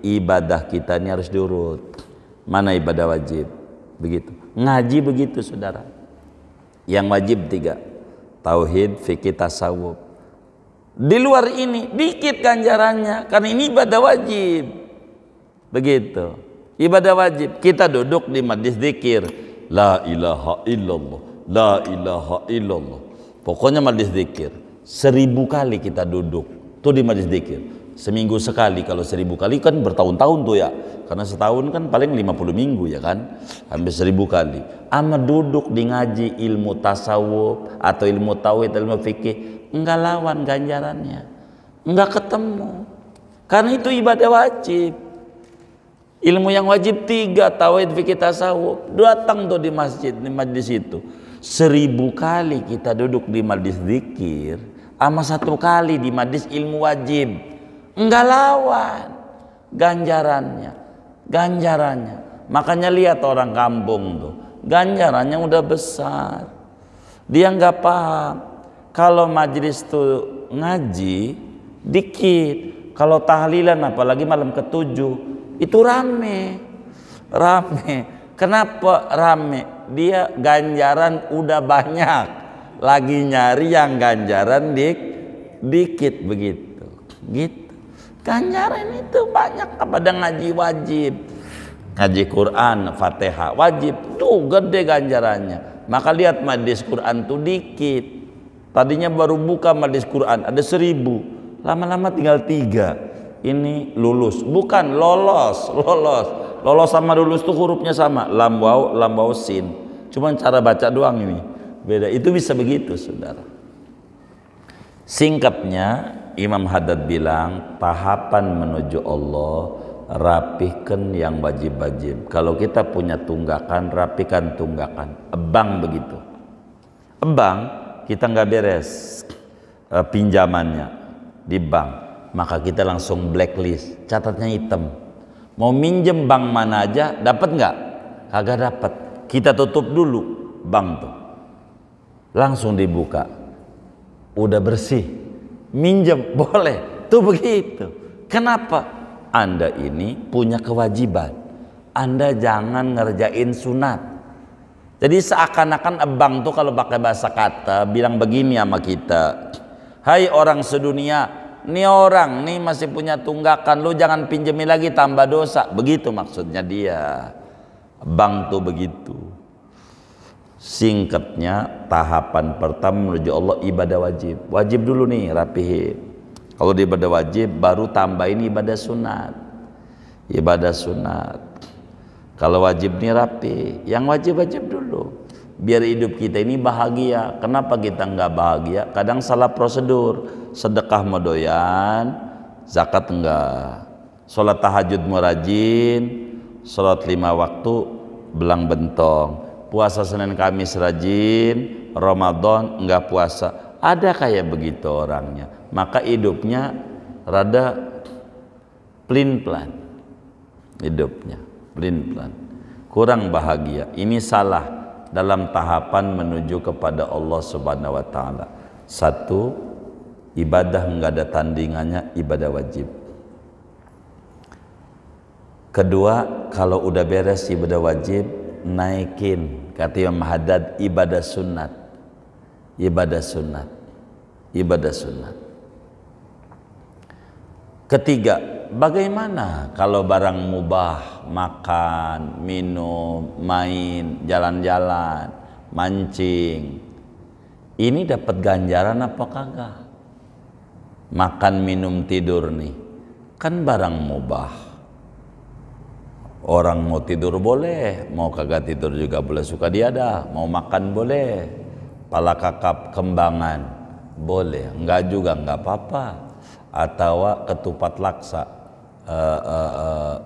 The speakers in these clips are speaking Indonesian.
ibadah kita ini harus diurut. Mana ibadah wajib? Begitu. Ngaji begitu saudara. Yang wajib 3. Tauhid, fikih, tasawuf. Di luar ini dikit ganjarannya karena ini ibadah wajib. Begitu. Ibadah wajib. Kita duduk di majlis zikir. La ilaha illallah. La ilaha illallah. Pokoknya majlis zikir. 1000 kali kita duduk. Tuh di majlis zikir. Seminggu sekali. Kalau 1000 kali kan bertahun-tahun tuh ya. Karena setahun kan paling 50 minggu ya kan. Hampir 1000 kali. Ama duduk di ngaji ilmu tasawuf atau ilmu tauhid, ilmu fikih, enggak lawan ganjarannya. Enggak ketemu. Karena itu ibadah wajib. Ilmu yang wajib 3, tauhid, fikih, tasawuf. Datang tuh di masjid, di majlis itu. 1000 kali kita duduk di majlis zikir, ama 1 kali di majlis ilmu wajib. Enggak lawan ganjarannya. Makanya lihat orang kampung tuh, ganjarannya udah besar. Dia nggak paham kalau majlis tuh ngaji dikit, kalau tahlilan apalagi malam ke-7 itu rame. Kenapa rame? Dia ganjaran udah banyak, lagi nyari yang ganjaran dikit begitu. Gitu. Ganjaran itu banyak kepada ngaji wajib. Ngaji Quran, Fatihah wajib tuh gede ganjarannya. Maka lihat majlis Quran tuh dikit. Tadinya baru buka majlis Quran ada 1000, lama-lama tinggal 3. Ini lulus, bukan lolos. Lolos sama lulus tuh hurufnya sama, lam waw sin. Cuman cara baca doang ini beda. Itu bisa begitu saudara. Singkatnya Imam Haddad bilang tahapan menuju Allah, rapihkan yang wajib-wajib. Kalau kita punya tunggakan, rapikan tunggakan. Bank begitu. Bank kita nggak beres pinjamannya di bank, maka kita langsung blacklist, catatnya hitam. Mau minjem bank mana aja, dapat nggak? Kagak dapat. Kita tutup dulu bank tuh. Langsung dibuka. Udah bersih. Minjem boleh. Tuh begitu. Kenapa? Anda ini punya kewajiban. Anda jangan ngerjain sunat. Jadi seakan-akan bank tuh kalau pakai bahasa kata bilang begini sama kita. Hai orang sedunia, nih orang nih masih punya tunggakan, lu jangan pinjemin lagi tambah dosa. Begitu maksudnya dia. Bank tuh begitu. Singkatnya tahapan pertama menuju Allah ibadah wajib. Wajib dulu nih rapihin. Kalau di ibadah wajib baru tambahin ibadah sunat. Ibadah sunat. Kalau wajib nih rapi. Yang wajib-wajib dulu. Biar hidup kita ini bahagia. Kenapa kita nggak bahagia? Kadang salah prosedur. Sedekah mau doyan, zakat enggak. Sholat tahajud mau rajin, sholat 5 waktu belang bentong. Puasa Senin Kamis rajin, Ramadan enggak puasa. Ada kayak begitu orangnya. Maka hidupnya rada plin-plan. Hidupnya plin-plan. Kurang bahagia. Ini salah dalam tahapan menuju kepada Allah Subhanahu wa taala. 1, ibadah enggak ada tandingannya, ibadah wajib. Kedua, kalau udah beres ibadah wajib, naikin, kata Imam Haddad, ibadah sunat. Ketiga, bagaimana kalau barang mubah, makan, minum, main, jalan-jalan, mancing, ini dapat ganjaran apa kagak? Makan, minum, tidur nih kan barang mubah. Orang mau tidur boleh, mau kagak tidur juga boleh, suka dia dah. Mau makan boleh, pala kakap kembangan boleh, enggak juga enggak apa-apa. Atau ketupat laksa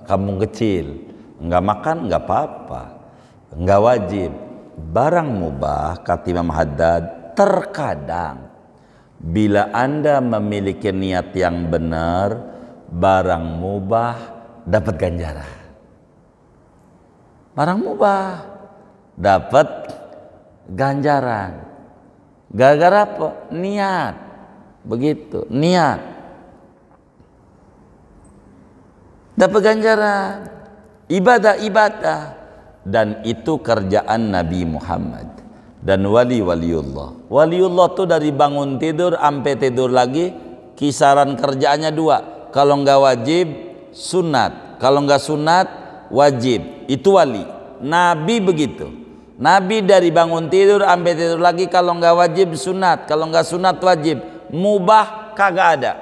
kampung kecil, enggak makan enggak apa-apa, enggak wajib. Barang mubah kata Imam Haddad, terkadang bila Anda memiliki niat yang benar, barang mubah dapat ganjaran. Barang mubah dapat ganjaran. Gara-gara apa? Niat. Begitu, niat. dapat ganjaran. Ibadah-ibadah, dan itu kerjaan Nabi Muhammad dan waliullah. Waliullah tuh dari bangun tidur sampai tidur lagi kisaran kerjaannya 2. Kalau nggak wajib sunat, kalau nggak sunat wajib. Itu wali. Nabi begitu. Nabi dari bangun tidur sampai tidur lagi, kalau nggak wajib sunat, kalau nggak sunat wajib. Mubah kagak ada.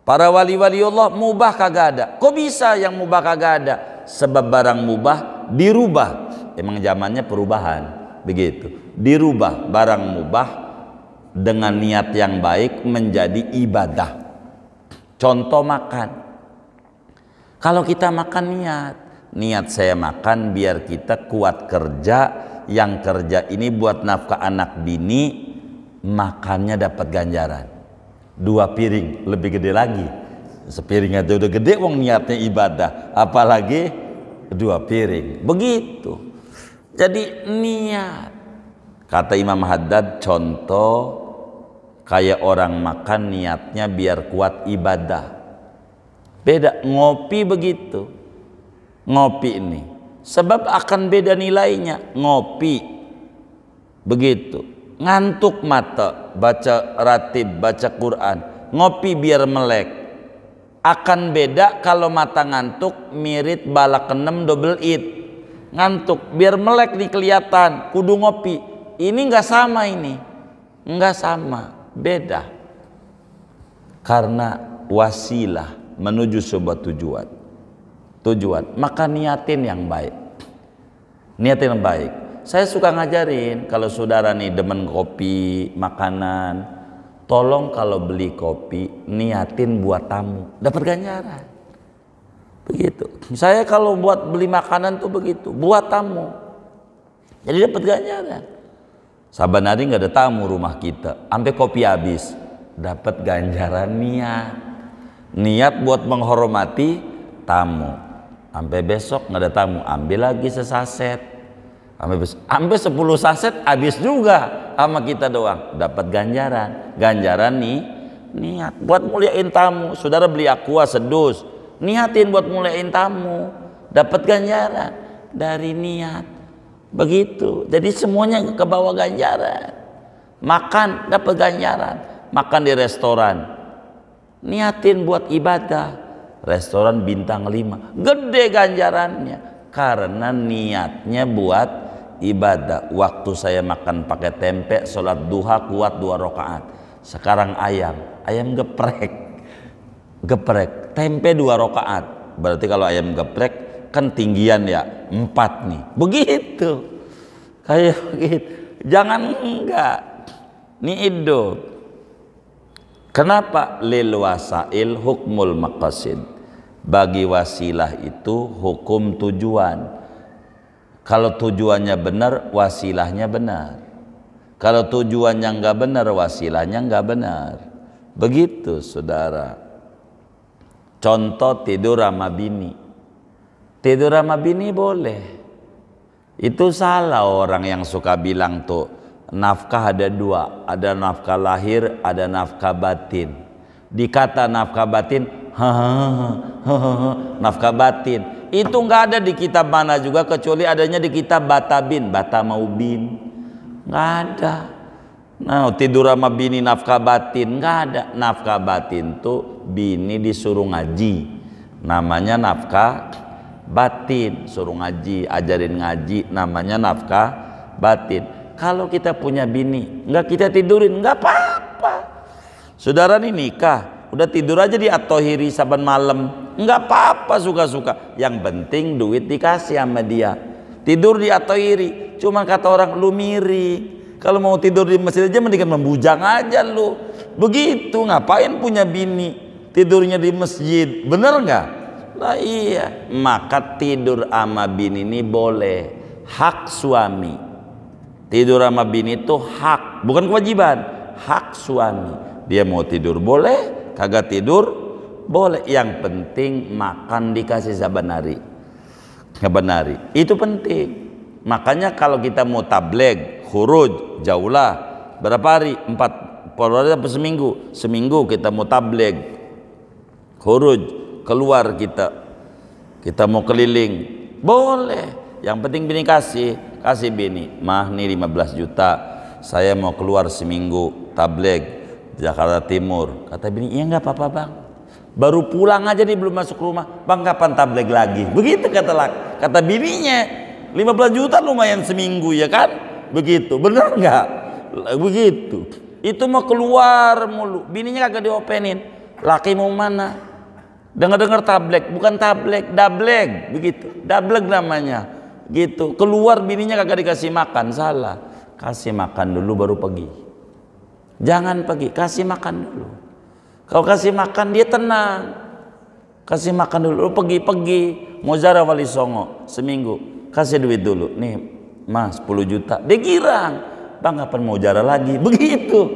Para wali-waliullah mubah kagak ada. Kok bisa yang mubah kagak ada? Sebab barang mubah dirubah. Emang zamannya perubahan, begitu. Dirubah barang mubah dengan niat yang baik menjadi ibadah. Contoh makan. Kalau kita makan niat saya makan biar kita kuat kerja, yang kerja ini buat nafkah anak bini, makannya dapat ganjaran. 2 piring, lebih gede lagi. Sepiring aja udah gede, wong niatnya ibadah, apalagi 2 piring. Begitu. Jadi niat. Kata Imam Haddad, contoh kayak orang makan niatnya biar kuat ibadah. Beda ngopi begitu. Ngopi ini sebab akan beda nilainya. Ngopi begitu. Ngantuk mata, baca ratib, baca Quran, ngopi biar melek. Akan beda kalau mata ngantuk, mirip balak 6 double it. Ngantuk biar melek nih kelihatan, kudu ngopi. Ini nggak sama, ini nggak sama, beda. Karena wasilah menuju sebuah tujuan, maka niatin yang baik. Niatin yang baik. Saya suka ngajarin, kalau saudara nih demen kopi, makanan, tolong kalau beli kopi niatin buat tamu, dapat ganjaran. Begitu. Saya kalau buat beli makanan tuh begitu, buat tamu, jadi dapat ganjaran. Saban hari nggak ada tamu rumah kita, sampai kopi habis, dapat ganjaran niat buat menghormati tamu. Sampai besok nggak ada tamu, ambil lagi sesaset. Sampai 10 saset habis juga sama kita doang, dapat ganjaran nih niat buat muliain tamu. Saudara beli aqua sedus, niatin buat muliain tamu, dapat ganjaran dari niat. Begitu. Jadi semuanya ke bawah ganjaran. Makan dapat ganjaran, makan di restoran niatin buat ibadah, restoran bintang 5 gede ganjarannya karena niatnya buat ibadah. Waktu saya makan pakai tempe, sholat duha kuat 2 rakaat. Sekarang ayam geprek, tempe 2 rakaat. Berarti kalau ayam geprek kan tinggian ya 4 nih. Begitu. Kayak begitu. Jangan enggak. Ini hidup. Kenapa? Lil wasail hukmul maqasid. Bagi wasilah itu hukum tujuan. Kalau tujuannya benar, wasilahnya benar. Kalau tujuannya enggak benar, wasilahnya enggak benar. Begitu saudara. Contoh tidur sama bini. Tidur sama bini boleh. Itu salah orang yang suka bilang tuh nafkah ada 2, ada nafkah lahir, ada nafkah batin. Dikata nafkah batin, nafkah batin itu nggak ada di kitab mana juga, kecuali adanya di kitab Batabin, Batamaubin, nggak ada. Nah, tidur sama bini nafkah batin nggak ada. Nafkah batin tuh bini disuruh ngaji, namanya nafkah batin. Suruh ngaji, ajarin ngaji, namanya nafkah batin. Kalau kita punya bini nggak kita tidurin, nggak apa-apa. Saudara nih nikah, udah tidur aja di atohiri saban malam, nggak apa-apa, suka-suka. Yang penting duit dikasih sama dia. Tidur di atohiri, cuman kata orang lu miring. Kalau mau tidur di masjid aja mendingan membujang aja lu. Begitu, ngapain punya bini tidurnya di masjid, bener nggak? Lah iya, maka tidur sama bini ini boleh, hak suami. Tidur sama bini itu hak, bukan kewajiban, hak suami. Dia mau tidur boleh, kagak tidur boleh. Yang penting makan dikasih saban hari. Itu penting. Makanya kalau kita mau tabligh, khuruj, jaulah berapa hari? 4 hari apa seminggu? Seminggu kita mau tabligh, khuruj, keluar kita Kita mau keliling, boleh. Yang penting bini kasih bini. Mah nih 15 juta, saya mau keluar seminggu tabligh Jakarta Timur. Kata bini, iya nggak apa-apa bang. Baru pulang aja nih, belum masuk rumah. Bang kapan tabligh lagi? Begitu kata bininya. 15 juta lumayan seminggu ya kan? Begitu, bener nggak? Begitu. Itu mau keluar mulu, bininya kagak diopenin. Laki mau mana? Dengar tabligh, bukan tabligh, dablek, begitu. Dablek namanya. Gitu. Keluar bininya kagak dikasih makan, salah. Kasih makan dulu baru pergi. Jangan pergi, kasih makan dulu. Kalau kasih makan dia tenang. Kasih makan dulu, pergi. Mau ziarah Wali Songo seminggu, kasih duit dulu. Nih, Mas 10 juta. Dia girang. Bang kapan mau ziarah lagi? Begitu.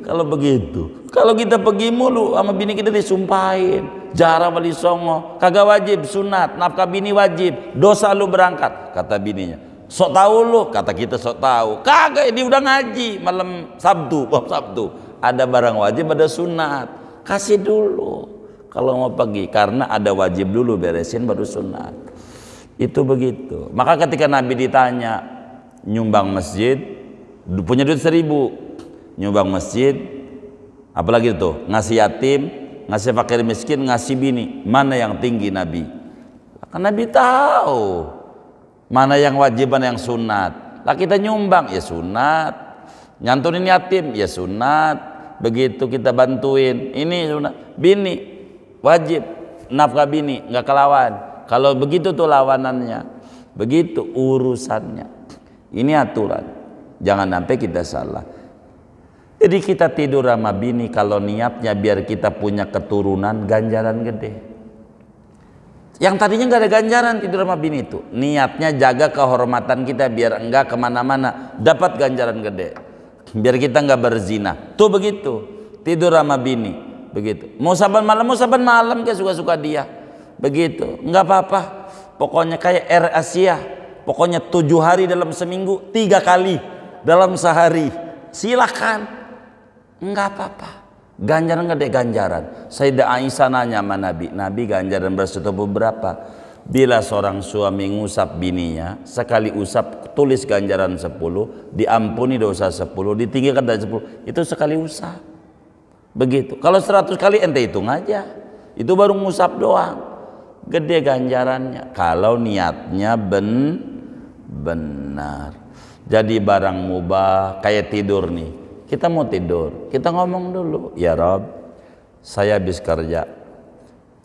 Kalau begitu. Kalau kita pergi mulu sama bini kita disumpahin. Ziarah Wali Songo, kagak wajib, sunat. Nafkah bini wajib. Dosa lu berangkat, kata bininya. Sok tahu lu, kata kita sok tahu. Kagak, dia udah ngaji malam Sabtu. Ada barang wajib, ada sunat. Kasih dulu kalau mau pergi, karena ada wajib dulu beresin baru sunat. Itu begitu. Maka ketika Nabi ditanya nyumbang masjid, punya duit 1.000, nyumbang masjid, apalagi itu ngasih yatim, ngasih fakir miskin, ngasih bini, mana yang tinggi Nabi? Karena Nabi tahu mana yang wajib, mana yang sunat. Lah kita nyumbang ya sunat, nyantunin yatim ya sunat. Begitu kita bantuin, ini bini wajib nafkah bini, nggak kelawan. Kalau begitu tuh lawanannya, begitu urusannya. Ini aturan, jangan sampai kita salah. Jadi kita tidur sama bini kalau niatnya biar kita punya keturunan, ganjaran gede. Yang tadinya nggak ada ganjaran tidur sama bini itu, niatnya jaga kehormatan kita biar enggak kemana-mana, dapat ganjaran gede. Biar kita nggak berzina. Tuh begitu. Tidur sama bini. Begitu. Mau saban malam kayak suka-suka dia. Begitu. Nggak apa-apa. Pokoknya kayak Air Asia. Pokoknya 7 hari dalam seminggu, 3 kali dalam sehari. Silakan. Nggak apa-apa. Ganjaran gede ganjaran. Sayyidah Aisyah nanya sama Nabi. Nabi ganjaran bersetubuh berapa? Bila seorang suami ngusap bininya, sekali usap tulis ganjaran 10, diampuni dosa 10, ditinggikan dari 10, itu sekali usap. Begitu. Kalau 100 kali ente hitung aja, itu baru ngusap doang. Gede ganjarannya kalau niatnya benar. Jadi barang mubah kayak tidur nih. Kita mau tidur, kita ngomong dulu, ya Rob, saya habis kerja.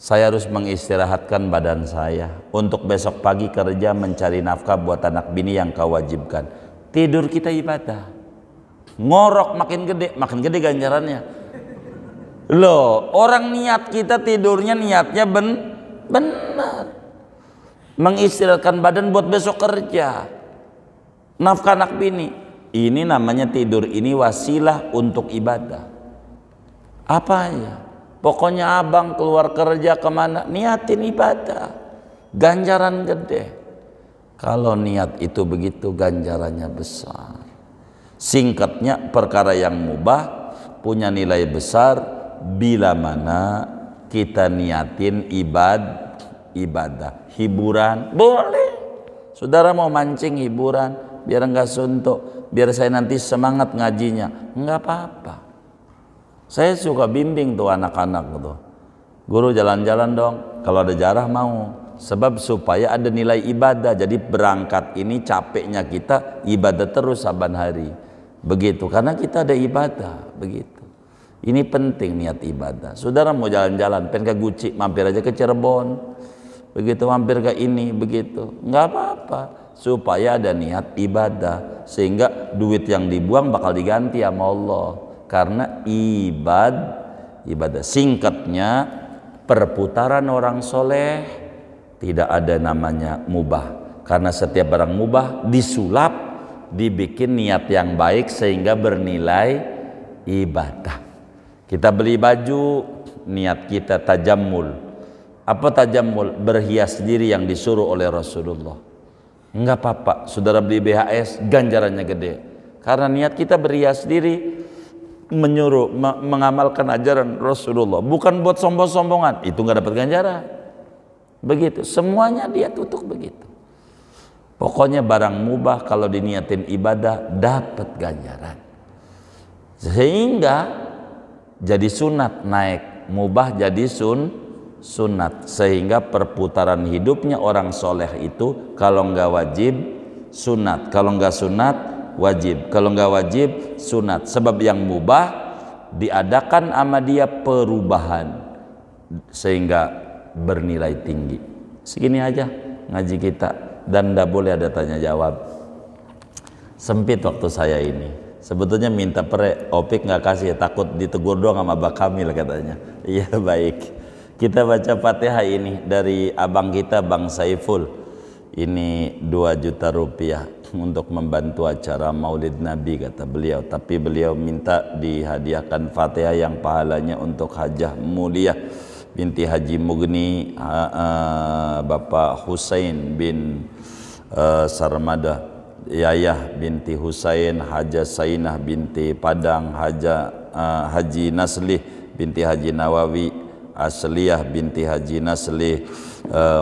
Saya harus mengistirahatkan badan saya untuk besok pagi kerja mencari nafkah buat anak bini yang kau wajibkan. Tidur kita ibadah. Ngorok makin gede ganjarannya. Loh, orang niat kita tidurnya niatnya benar. Mengistirahatkan badan buat besok kerja. Nafkah anak bini. Ini namanya tidur ini wasilah untuk ibadah. Apa ya? Pokoknya abang keluar kerja kemana, niatin ibadah, ganjaran gede. Kalau niat itu begitu, ganjarannya besar. Singkatnya, perkara yang mubah punya nilai besar bila mana kita niatin ibadah. Hiburan boleh. Saudara mau mancing hiburan, biar enggak suntuk, biar saya nanti semangat ngajinya, enggak apa-apa. Saya suka bimbing tuh anak-anak tuh. Guru jalan-jalan dong, kalau ada jarah mau. Sebab supaya ada nilai ibadah. Jadi berangkat ini capeknya kita ibadah terus saban hari. Begitu, karena kita ada ibadah. Begitu. Ini penting niat ibadah. Saudara mau jalan-jalan, pengen ke Guci, mampir aja ke Cirebon. Begitu, mampir ke ini, begitu. Nggak apa-apa. Supaya ada niat ibadah. Sehingga duit yang dibuang bakal diganti sama Allah. Karena ibadah. Singkatnya, perputaran orang soleh tidak ada namanya mubah. Karena setiap barang mubah disulap, dibikin niat yang baik sehingga bernilai ibadah. Kita beli baju, niat kita tajammul. Apa tajammul? Berhias diri yang disuruh oleh Rasulullah. Enggak apa-apa, saudara beli BHS, ganjarannya gede. Karena niat kita berhias diri, menyuruh mengamalkan ajaran Rasulullah, bukan buat sombong-sombongan, itu nggak dapat ganjaran. Begitu, semuanya dia tutup begitu. Pokoknya barang mubah kalau diniatin ibadah dapat ganjaran. Sehingga jadi sunat naik, mubah jadi sunat. Sehingga perputaran hidupnya orang soleh itu kalau nggak wajib sunat, kalau nggak sunat wajib, kalau nggak wajib sunat. Sebab yang mubah diadakan sama dia perubahan sehingga bernilai tinggi. Segini aja ngaji kita, dan tidak boleh ada tanya jawab. Sempit waktu saya ini. Sebetulnya minta Opik nggak kasih, takut ditegur doang sama Mbak Kamil katanya. Iya baik. Kita baca Fatihah ini dari abang kita Bang Saiful. Ini 2 juta rupiah untuk membantu acara Maulid Nabi kata beliau. Tapi beliau minta dihadiahkan Fatihah yang pahalanya untuk Hajah Mulia binti Haji Mugni, Bapak Husain bin Sarmada, Yayah binti Husain, Haja Sainah binti Padang, Haji Naslih binti Haji Nawawi, Asliyah binti Haji Naslih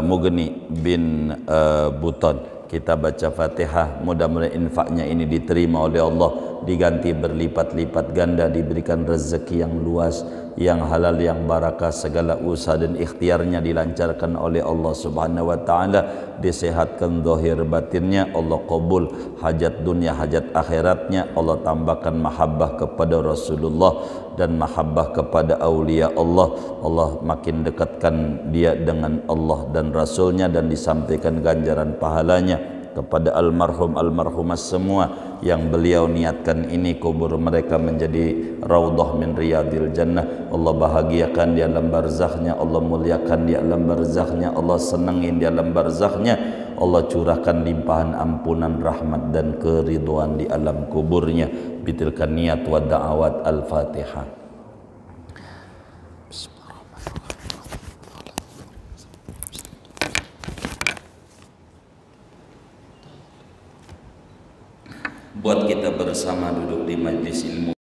Mugni bin Buton. Kita baca Fatihah, mudah-mudahan infaknya ini diterima oleh Allah, diganti berlipat-lipat ganda, diberikan rezeki yang luas, yang halal, yang barakah, segala usaha dan ikhtiarnya dilancarkan oleh Allah Subhanahu wa taala, disehatkan zahir batinnya, Allah qabul hajat dunia hajat akhiratnya, Allah tambahkan mahabbah kepada Rasulullah dan mahabbah kepada aulia Allah. Allah makin dekatkan dia dengan Allah dan Rasulnya, dan disampaikan ganjaran pahalanya kepada almarhumah semua yang beliau niatkan ini, kubur mereka menjadi raudhah min riyadil jannah. Allah bahagiakan di alam barzakhnya, Allah muliakan di alam barzakhnya, Allah senangin di alam barzakhnya, Allah curahkan limpahan ampunan, rahmat dan keridhaan di alam kuburnya. Bitilkan niat wa da'awat. Al-Fatihah. Buat kita bersama duduk di majlis ilmu